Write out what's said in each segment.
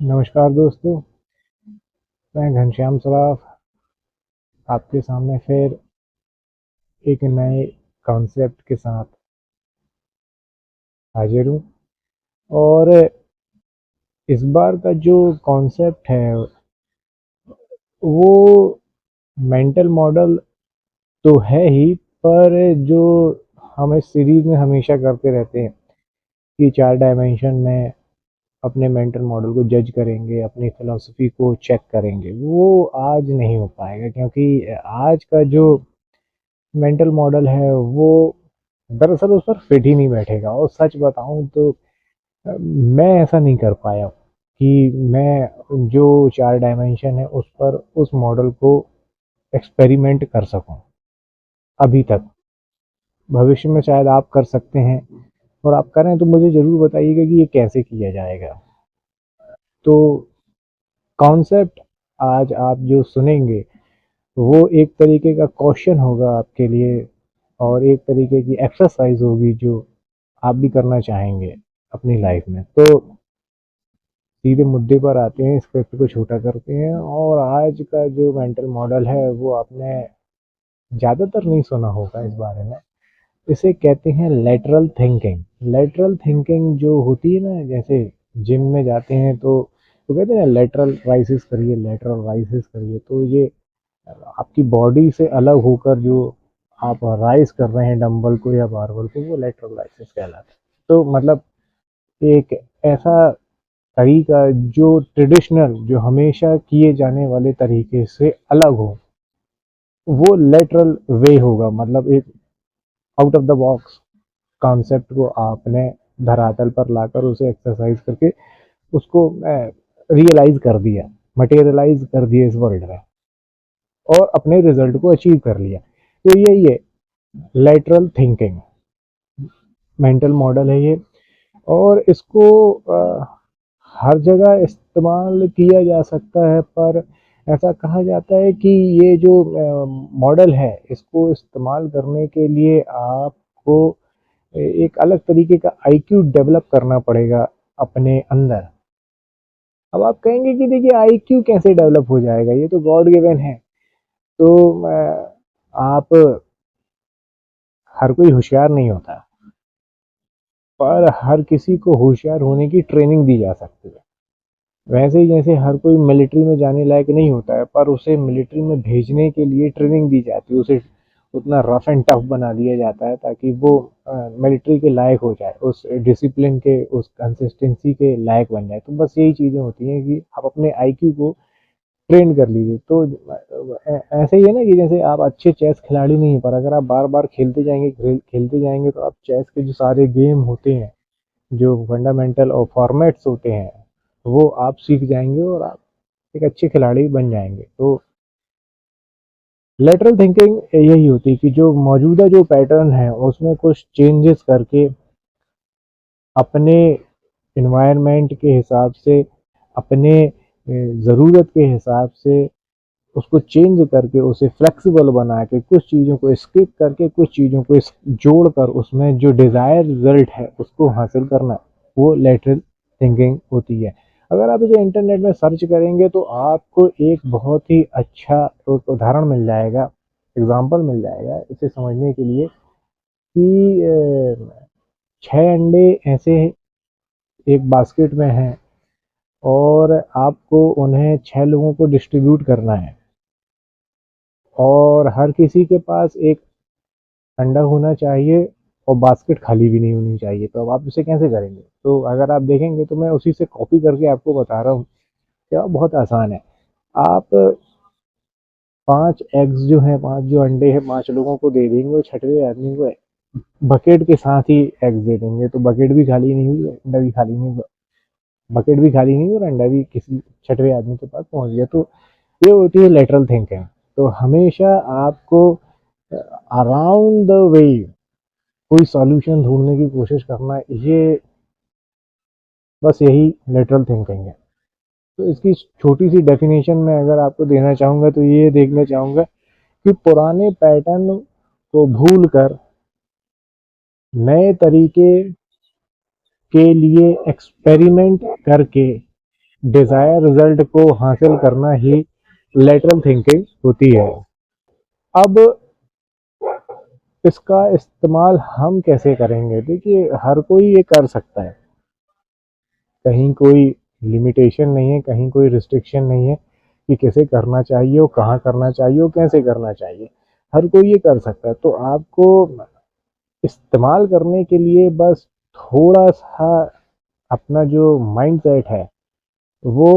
नमस्कार दोस्तों, मैं घनश्याम सराफ आपके सामने फिर एक नए कॉन्सेप्ट के साथ हाजिर हूँ। और इस बार का जो कॉन्सेप्ट है वो मेंटल मॉडल तो है ही, पर जो हम इस सीरीज में हमेशा करते रहते हैं कि 4 डायमेंशन में अपने मेंटल मॉडल को जज करेंगे, अपनी फिलॉसफी को चेक करेंगे, वो आज नहीं हो पाएगा क्योंकि आज का जो मेंटल मॉडल है वो दरअसल उस पर फिट ही नहीं बैठेगा। और सच बताऊं तो मैं ऐसा नहीं कर पाया कि मैं जो 4 डायमेंशन है उस पर उस मॉडल को एक्सपेरिमेंट कर सकूं अभी तक। भविष्य में शायद आप कर सकते हैं, और आप करें तो मुझे ज़रूर बताइएगा कि ये कैसे किया जाएगा। तो कॉन्सेप्ट आज आप जो सुनेंगे वो एक तरीके का क्वेश्चन होगा आपके लिए, और एक तरीके की एक्सरसाइज होगी जो आप भी करना चाहेंगे अपनी लाइफ में। तो सीधे मुद्दे पर आते हैं, स्क्रिप्ट को छोटा करते हैं। और आज का जो मेंटल मॉडल है वो आपने ज़्यादातर नहीं सुना होगा इस बारे में। इसे कहते हैं लेटरल थिंकिंग। लेटरल थिंकिंग जो होती है ना, जैसे जिम में जाते हैं तो कहते हैं लेटरल राइसेस करिए, लेटरल राइसेस करिए। तो ये आपकी बॉडी से अलग होकर जो आप राइज कर रहे हैं डंबल को या बारबल को, वो लेटरल राइसेस कहलाता है। तो मतलब एक ऐसा तरीका जो ट्रेडिशनल, जो हमेशा किए जाने वाले तरीके से अलग हो, वो लेटरल वे होगा। मतलब एक out of the box concept को आपने धरातल पर लाकर उसे एक्सरसाइज करके उसको रियलाइज कर दिया, मटेरियलाइज कर दिया इस वर्ल्ड में, और अपने रिजल्ट को अचीव कर लिया। तो यही है लेटरल थिंकिंग, मेंटल मॉडल है ये। और इसको हर जगह इस्तेमाल किया जा सकता है, पर ऐसा कहा जाता है कि ये जो मॉडल है इसको इस्तेमाल करने के लिए आपको एक अलग तरीके का आईक्यू डेवलप करना पड़ेगा अपने अंदर। अब आप कहेंगे कि देखिए आईक्यू कैसे डेवलप हो जाएगा, ये तो गॉड गिवन है। तो आप, हर कोई होशियार नहीं होता, पर हर किसी को होशियार होने की ट्रेनिंग दी जा सकती है। वैसे ही जैसे हर कोई मिलिट्री में जाने लायक नहीं होता है, पर उसे मिलिट्री में भेजने के लिए ट्रेनिंग दी जाती है, उसे उतना रफ एंड टफ बना दिया जाता है ताकि वो मिलिट्री के लायक हो जाए, उस डिसिप्लिन के, उस कंसिस्टेंसी के लायक बन जाए। तो बस यही चीज़ें होती हैं कि आप अपने आईक्यू को ट्रेन कर लीजिए। तो ऐसे ही है ना कि जैसे आप अच्छे चेस खिलाड़ी नहीं हैं, पर अगर आप बार बार खेलते जाएंगे खेलते जाएंगे तो आप चेस के जो सारे गेम होते हैं, जो फंडामेंटल और फॉर्मेट्स होते हैं, वो आप सीख जाएंगे और आप एक अच्छे खिलाड़ी बन जाएंगे। तो लेटरल थिंकिंग यही होती है कि जो मौजूदा जो पैटर्न है उसमें कुछ चेंजेस करके अपने इन्वायरमेंट के हिसाब से, अपने ज़रूरत के हिसाब से उसको चेंज करके, उसे फ्लेक्सिबल बना के, कुछ चीज़ों को स्किप करके, कुछ चीज़ों को जोड़ कर उसमें जो डिज़ायर रिजल्ट है उसको हासिल करना, वो लेटरल थिंकिंग होती है। अगर आप इसे इंटरनेट में सर्च करेंगे तो आपको एक बहुत ही अच्छा एक उदाहरण मिल जाएगा, एग्जाम्पल मिल जाएगा इसे समझने के लिए कि 6 अंडे ऐसे एक बास्केट में हैं, और आपको उन्हें 6 लोगों को डिस्ट्रीब्यूट करना है, और हर किसी के पास एक अंडा होना चाहिए, और बास्केट खाली भी नहीं होनी चाहिए। तो अब आप इसे कैसे करेंगे? तो अगर आप देखेंगे तो मैं उसी से कॉपी करके आपको बता रहा हूँ कि बहुत आसान है। आप 5 एग्स जो हैं, 5 जो अंडे हैं, 5 लोगों को दे देंगे, और छठवें आदमी को बकेट के साथ ही एग्स दे देंगे, तो बकेट भी खाली नहीं हुई, अंडा भी खाली नहीं हुआ, बकेट भी खाली नहीं, और अंडा भी किसी छठवें आदमी के पास पहुंच गया। तो ये होती है लेटरल थिंकिंग। तो हमेशा आपको अराउंड द वे कोई सॉल्यूशन ढूंढने की कोशिश करना, ये बस यही लेटरल थिंकिंग है। तो इसकी छोटी सी डेफिनेशन में अगर आपको देना चाहूँगा तो ये देखना चाहूँगा कि पुराने पैटर्न को भूल कर नए तरीके के लिए एक्सपेरिमेंट करके डिजायर रिजल्ट को हासिल करना ही लेटरल थिंकिंग होती है। अब इसका इस्तेमाल हम कैसे करेंगे? देखिए, हर कोई ये कर सकता है, कहीं कोई लिमिटेशन नहीं है, कहीं कोई रिस्ट्रिक्शन नहीं है कि कैसे करना चाहिए और कहाँ करना चाहिए और कैसे करना चाहिए। हर कोई ये कर सकता है। तो आपको इस्तेमाल करने के लिए बस थोड़ा सा अपना जो माइंड सेट है वो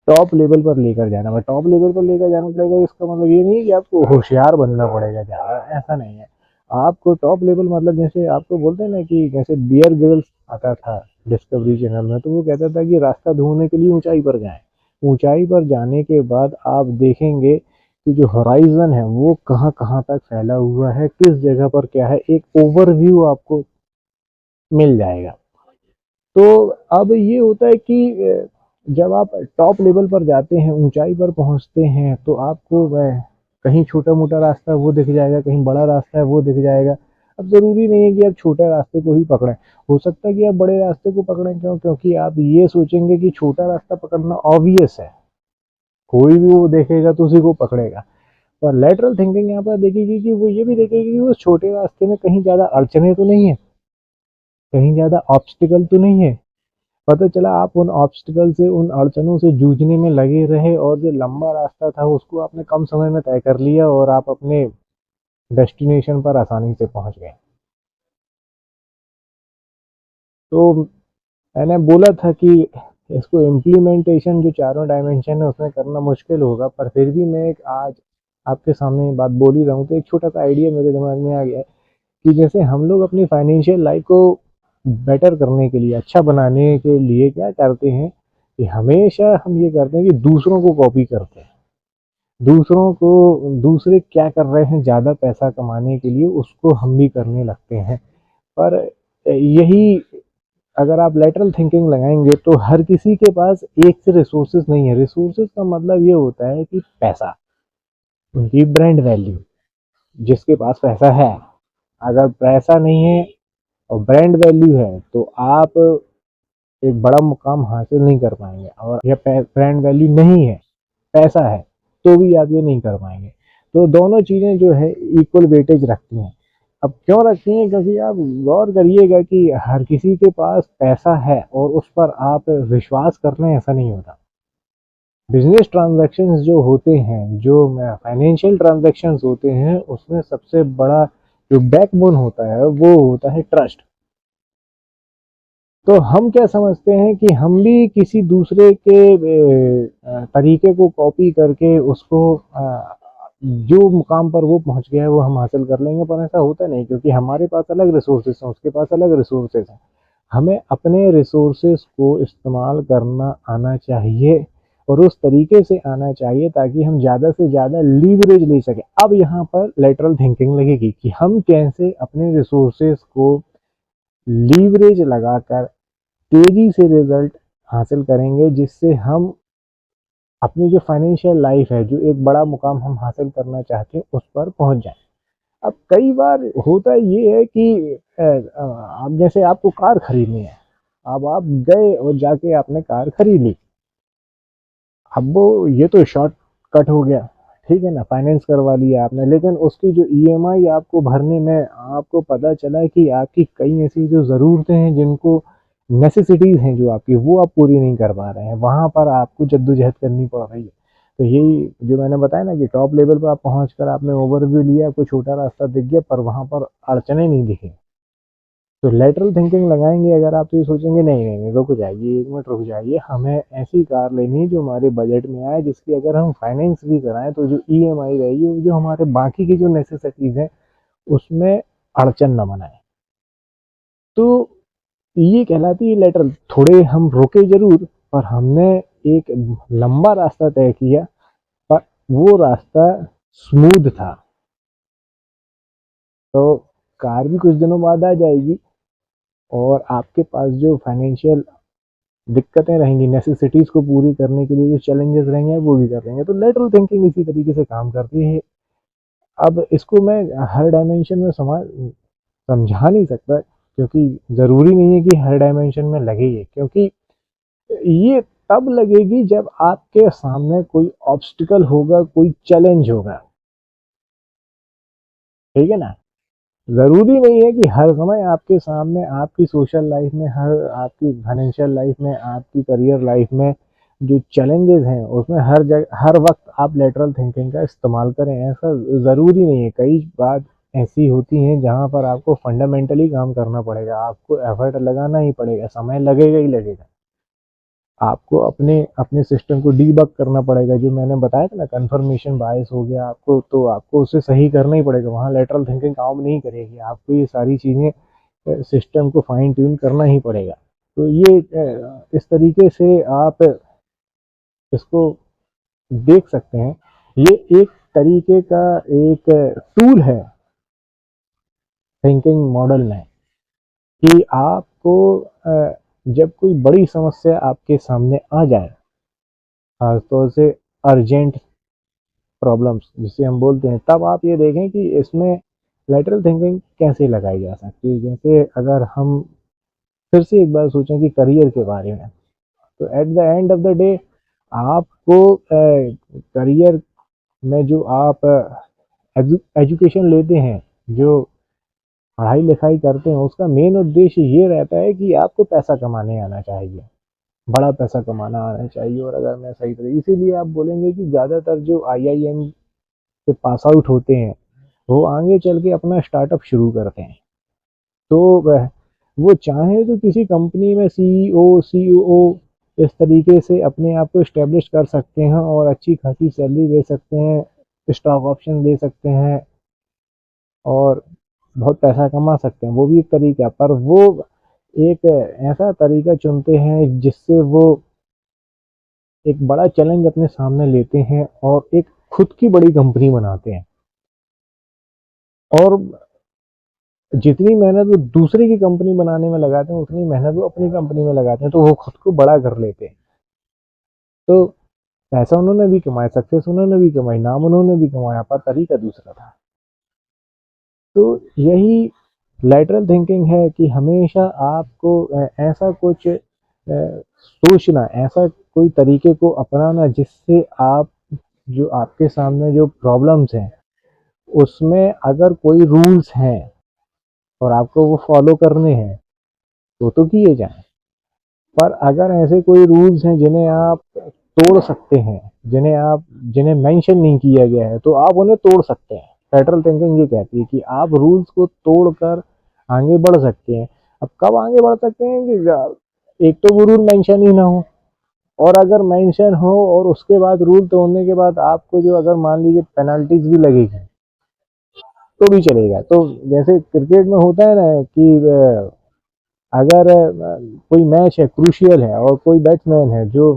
टॉप लेवल पर लेकर जाना। मैं टॉप लेवल पर लेकर जाना पड़ेगा, इसका मतलब ये नहीं है कि आपको होशियार बनना पड़ेगा ज़्यादा, ऐसा नहीं है। आपको टॉप लेवल मतलब जैसे आपको बोलते हैं ना कि जैसे बियर ग्रिल्स आता था डिस्कवरी चैनल में, तो वो कहता था कि रास्ता ढूंढने के लिए ऊंचाई पर जाएं। ऊंचाई पर जाने के बाद आप देखेंगे कि जो होराइजन है वो कहाँ कहाँ तक फैला हुआ है, किस जगह पर क्या है, एक ओवरव्यू आपको मिल जाएगा। तो अब ये होता है कि जब आप टॉप लेवल पर जाते हैं, ऊंचाई पर पहुंचते हैं, तो आपको कहीं छोटा मोटा रास्ता वो दिख जाएगा, कहीं बड़ा रास्ता है वो दिख जाएगा। अब ज़रूरी नहीं है कि आप छोटे रास्ते को ही पकड़ें, हो सकता है कि आप बड़े रास्ते को पकड़ें। क्यों? क्योंकि आप ये सोचेंगे कि छोटा रास्ता पकड़ना ऑब्वियस है, कोई भी वो देखेगा तो उसी को पकड़ेगा। और लेटरल थिंकिंग यहाँ पर देखेगी कि वो ये भी देखेगी कि उस छोटे रास्ते में कहीं ज़्यादा अड़चने तो नहीं है, कहीं ज़्यादा ऑब्स्टिकल तो नहीं है। पता चला आप उन ऑब्स्टिकल से, उन अड़चनों से जूझने में लगे रहे और जो लंबा रास्ता था उसको आपने कम समय में तय कर लिया और आप अपने डेस्टिनेशन पर आसानी से पहुंच गए। तो मैंने बोला था कि इसको इम्प्लीमेंटेशन जो चारों डायमेंशन है उसमें करना मुश्किल होगा, पर फिर भी मैं एक आज आपके सामने बात बोल ही रहा हूँ तो एक छोटा सा आइडिया मेरे दिमाग में आ गया है कि जैसे हम लोग अपनी फाइनेंशियल लाइफ को बेटर करने के लिए, अच्छा बनाने के लिए क्या करते हैं कि हमेशा हम ये करते हैं कि दूसरों को कॉपी करते हैं। दूसरों को, दूसरे क्या कर रहे हैं ज़्यादा पैसा कमाने के लिए, उसको हम भी करने लगते हैं। पर यही अगर आप लेटरल थिंकिंग लगाएंगे तो हर किसी के पास एक से रिसोर्सेज नहीं है। रिसोर्सेज का मतलब ये होता है कि पैसा, उनकी ब्रांड वैल्यू। जिसके पास पैसा है, अगर पैसा नहीं है और ब्रांड वैल्यू है तो आप एक बड़ा मुकाम हासिल नहीं कर पाएंगे। और या ब्रांड वैल्यू नहीं है, पैसा है, तो भी आप ये नहीं कर पाएंगे। तो दोनों चीज़ें जो है इक्वल वेटेज रखती हैं। अब क्यों रखती हैं? क्योंकि आप गौर करिएगा कि हर किसी के पास पैसा है और उस पर आप विश्वास कर लें, ऐसा नहीं होता। बिजनेस ट्रांजैक्शंस जो होते हैं, जो फाइनेंशियल ट्रांजैक्शंस होते हैं, उसमें सबसे बड़ा जो बैकबोन होता है वो होता है ट्रस्ट। तो हम क्या समझते हैं कि हम भी किसी दूसरे के तरीके को कॉपी करके उसको जो मुकाम पर वो पहुंच गया है वो हम हासिल कर लेंगे, पर ऐसा होता नहीं, क्योंकि हमारे पास अलग रिसोर्सेज हैं, उसके पास अलग रिसोर्सेज हैं। हमें अपने रिसोर्सेज को इस्तेमाल करना आना चाहिए और उस तरीके से आना चाहिए ताकि हम ज़्यादा से ज़्यादा लीवरेज ले सकें। अब यहाँ पर लेटरल थिंकिंग लगेगी कि हम कैसे अपने रिसोर्सेज को लीवरेज लगाकर तेजी से रिजल्ट हासिल करेंगे, जिससे हम अपनी जो फाइनेंशियल लाइफ है, जो एक बड़ा मुकाम हम हासिल करना चाहते हैं, उस पर पहुंच जाएं। अब कई बार होता ये है कि अब जैसे आपको कार खरीदनी है, अब आप गए और जाके आपने कार खरीद ली। अब वो ये तो शॉर्ट कट हो गया, ठीक है ना, फाइनेंस करवा लिया आपने, लेकिन उसकी जो ईएमआई आपको भरने में आपको पता चला कि आपकी कई ऐसी जो ज़रूरतें हैं, जिनको नेसेसिटीज़ हैं जो आपकी, वो आप पूरी नहीं कर पा रहे हैं, वहाँ पर आपको जद्दोजहद करनी पड़ रही है। तो यही जो मैंने बताया ना कि टॉप लेवल पर आप पहुँच कर आपने ओवरव्यू लिया, आपको छोटा रास्ता दिख गया, पर वहाँ पर अड़चने नहीं दिखी। तो लेटरल थिंकिंग लगाएंगे अगर आप, तो ये सोचेंगे नहीं नहीं नहीं, रुक जाइए, एक मिनट रुक जाइए, हमें ऐसी कार लेनी है जो हमारे बजट में आए, जिसकी अगर हम फाइनेंस भी कराएं तो जो ईएमआई रहेगी, जो हमारे बाकी की जो नेसेसिटीज हैं उसमें अड़चन न बनाए। तो ये कहलाती है लेटरल। थोड़े हम रुके जरूर, पर हमने एक लंबा रास्ता तय किया, पर वो रास्ता स्मूथ था। तो कार भी कुछ दिनों बाद आ जाएगी और आपके पास जो फाइनेंशियल दिक्कतें रहेंगी, नेसेसिटीज को पूरी करने के लिए जो चैलेंजेस रहेंगे वो भी कर लेंगे। तो लेटरल थिंकिंग इसी तरीके से काम करती है। अब इसको मैं हर डायमेंशन में समझा नहीं सकता, क्योंकि ज़रूरी नहीं है कि हर डायमेंशन में लगे ये, क्योंकि ये तब लगेगी जब आपके सामने कोई ऑब्स्टिकल होगा, कोई चैलेंज होगा, ठीक है ना? ज़रूरी नहीं है कि हर समय आपके सामने आपकी सोशल लाइफ में, हर आपकी फाइनेंशियल लाइफ में, आपकी करियर लाइफ में जो चैलेंजेस हैं उसमें हर वक्त आप लेटरल थिंकिंग का इस्तेमाल करें, ऐसा ज़रूरी नहीं है। कई बात ऐसी होती हैं जहाँ पर आपको फंडामेंटली काम करना पड़ेगा, आपको एफर्ट लगाना ही पड़ेगा, समय लगेगा ही लगेगा। आपको अपने अपने सिस्टम को डीबग करना पड़ेगा, जो मैंने बताया था ना, कंफर्मेशन बायस हो गया आपको, तो आपको उसे सही करना ही पड़ेगा, वहाँ लेटरल थिंकिंग काम नहीं करेगी, आपको ये सारी चीज़ें सिस्टम को फाइन ट्यून करना ही पड़ेगा। तो ये इस तरीके से आप इसको देख सकते हैं। ये एक तरीके का एक टूल है थिंकिंग मॉडल में, कि आपको जब कोई बड़ी समस्या आपके सामने आ जाए, खासतौर से अर्जेंट प्रॉब्लम्स जिसे हम बोलते हैं, तब आप ये देखें कि इसमें लैटरल थिंकिंग कैसे लगाई जा सकती है। जैसे अगर हम फिर से एक बार सोचें कि करियर के बारे में, तो at the end of the day आपको करियर में जो आप एजुकेशन लेते हैं, जो पढ़ाई लिखाई करते हैं, उसका मेन उद्देश्य ये रहता है कि आपको पैसा कमाने आना चाहिए, बड़ा पैसा कमाना आना चाहिए। और अगर मैं सही तरीके, इसीलिए आप बोलेंगे कि ज़्यादातर जो आईआईएम से पास आउट होते हैं वो आगे चल के अपना स्टार्टअप शुरू करते हैं। तो वो चाहे तो किसी कंपनी में सीईओ सीओओ इस तरीके से अपने आप को इस्टेब्लिश कर सकते हैं और अच्छी खासी सैलरी दे सकते हैं, स्टॉक ऑप्शन दे सकते हैं और बहुत पैसा कमा सकते हैं, वो भी एक तरीका। पर वो एक ऐसा तरीका चुनते हैं जिससे वो एक बड़ा चैलेंज अपने सामने लेते हैं और एक खुद की बड़ी कंपनी बनाते हैं। और जितनी मेहनत वो दूसरे की कंपनी बनाने में लगाते हैं, उतनी मेहनत वो अपनी कंपनी में लगाते हैं, तो वो खुद को बड़ा कर लेते हैं। तो पैसा उन्होंने भी कमाया, सक्सेस उन्होंने भी कमाई, नाम उन्होंने भी कमाया, पर तरीका दूसरा था। तो यही लैटरल थिंकिंग है कि हमेशा आपको ऐसा कुछ सोचना, ऐसा कोई तरीके को अपनाना जिससे आप, जो आपके सामने जो प्रॉब्लम्स हैं उसमें अगर कोई रूल्स हैं और आपको वो फॉलो करने हैं तो किए जाएं। पर अगर ऐसे कोई रूल्स हैं जिन्हें आप तोड़ सकते हैं, जिन्हें मेंशन नहीं किया गया है, तो आप उन्हें तोड़ सकते हैं। लैटरल थिंकिंग ये कहती है कि आप रूल्स को तोड़कर आगे बढ़ सकते हैं। अब कब आगे बढ़ सकते हैं कि एक तो वो रूल मेंशन ही ना हो, और अगर मेंशन हो और उसके बाद रूल तोड़ने के बाद आपको जो, अगर मान लीजिए पेनल्टीज भी लगेगी तो भी चलेगा। तो जैसे क्रिकेट में होता है ना कि अगर कोई मैच है, क्रूशियल है, और कोई बैट्समैन है जो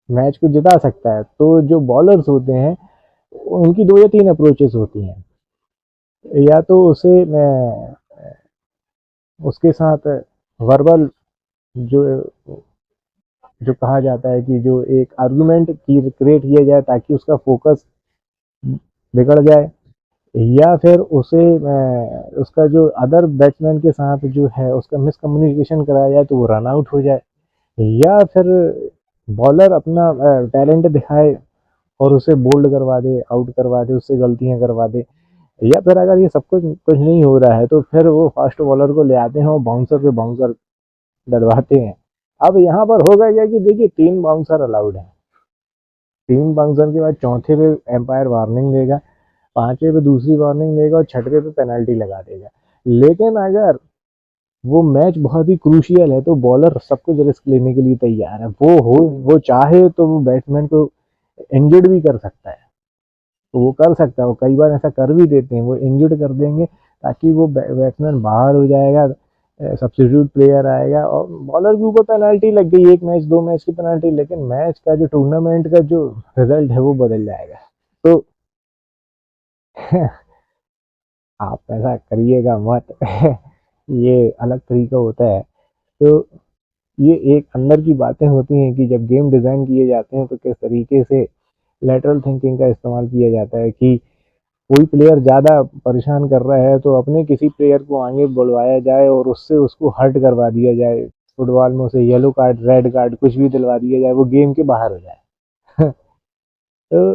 मैच को जिता सकता है, तो जो बॉलर्स होते हैं उनकी दो या तीन अप्रोचेस होती हैं। या तो उसे उसके साथ वर्बल, जो जो कहा जाता है कि जो एक आर्गुमेंट की क्रिएट किया जाए ताकि उसका फोकस बिगड़ जाए, या फिर उसे उसका जो अदर बैट्समैन के साथ जो है उसका मिसकम्युनिकेशन कराया जाए तो वो रन आउट हो जाए, या फिर बॉलर अपना टैलेंट दिखाए और उसे बोल्ड करवा दे, आउट करवा दे, उससे गलतियां करवा दे। या फिर अगर ये सब कुछ नहीं हो रहा है तो फिर वो फास्ट बॉलर को ले आते हैं और बाउंसर पे बाउंसर डलवाते हैं। अब यहाँ पर होगा क्या कि देखिए, तीन बाउंसर अलाउड है, तीन बाउंसर के बाद चौथे पे एम्पायर वार्निंग देगा, पांचवे पे दूसरी वार्निंग देगा और छठवे पे पेनल्टी लगा देगा। लेकिन अगर वो मैच बहुत ही क्रूशियल है तो बॉलर सब कुछ रिस्क लेने के लिए तैयार है। वो चाहे तो वो बैट्समैन को इंजर्ड भी कर सकता है, तो वो कर सकता है, वो कई बार ऐसा कर भी देते हैं, वो इंजर्ड कर देंगे ताकि वो बैट्समैन बाहर हो जाएगा, सब्स्टिट्यूट प्लेयर आएगा और बॉलर के ऊपर पेनल्टी लग गई, एक मैच दो मैच की पेनल्टी, लेकिन मैच का जो टूर्नामेंट का जो रिजल्ट है वो बदल जाएगा। तो आप ऐसा करिएगा मत। ये अलग तरीका होता है। तो ये एक अंदर की बातें होती हैं कि जब गेम डिज़ाइन किए जाते हैं तो किस तरीके से लैटरल थिंकिंग का इस्तेमाल किया जाता है कि कोई प्लेयर ज़्यादा परेशान कर रहा है तो अपने किसी प्लेयर को आगे बुलवाया जाए और उससे उसको हर्ट करवा दिया जाए, फुटबॉल में उसे येलो कार्ड, रेड कार्ड कुछ भी दिलवा दिया जाए, वो गेम के बाहर हो जाए। तो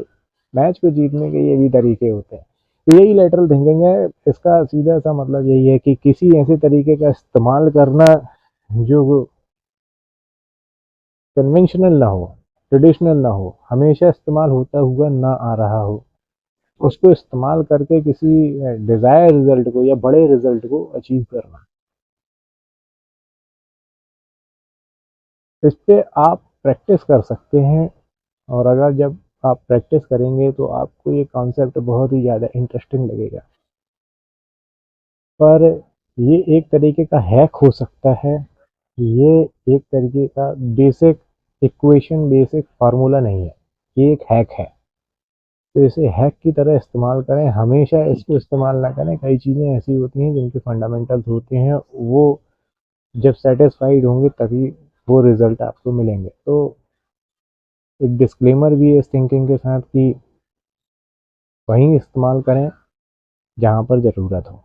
मैच को जीतने के ये भी तरीके होते हैं। तो यही लेटरल थिंकिंग है। इसका सीधा सा मतलब यही है कि किसी ऐसे तरीके का इस्तेमाल करना जो कन्वेंशनल ना हो, ट्रेडिशनल ना हो, हमेशा इस्तेमाल होता हुआ ना आ रहा हो, उसको इस्तेमाल करके किसी डिजायर रिजल्ट को या बड़े रिजल्ट को अचीव करना। इस पे आप प्रैक्टिस कर सकते हैं, और अगर जब आप प्रैक्टिस करेंगे तो आपको ये कॉन्सेप्ट बहुत ही ज़्यादा इंटरेस्टिंग लगेगा। पर ये एक तरीके का हैक हो सकता है, ये एक तरीके का बेसिक इक्वेशन, बेसिक फार्मूला नहीं है, ये एक हैक है। तो इसे हैक की तरह इस्तेमाल करें, हमेशा इसको इस्तेमाल ना करें। कई चीज़ें ऐसी होती हैं जिनके फंडामेंटल्स होते हैं, वो जब सेटिस्फाइड होंगे तभी वो रिजल्ट आपको मिलेंगे। तो एक डिस्क्लेमर भी है इस थिंकिंग के साथ कि वहीं इस्तेमाल करें जहाँ पर ज़रूरत हो।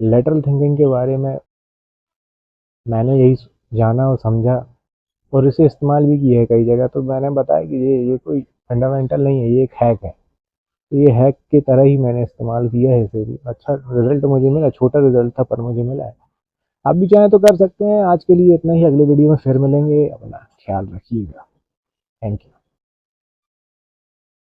लेटरल थिंकिंग के बारे में मैंने यही जाना और समझा, और इसे इस्तेमाल भी किया है कई जगह। तो मैंने बताया कि ये कोई फंडामेंटल नहीं है, ये एक हैक है। तो ये हैक की तरह ही मैंने इस्तेमाल किया है इसे भी। अच्छा रिजल्ट मुझे मिला, छोटा रिजल्ट था पर मुझे मिला है। आप भी चाहें तो कर सकते हैं। आज के लिए इतना ही, अगले वीडियो में फिर मिलेंगे। अपना ख्याल रखिएगा। Thank you.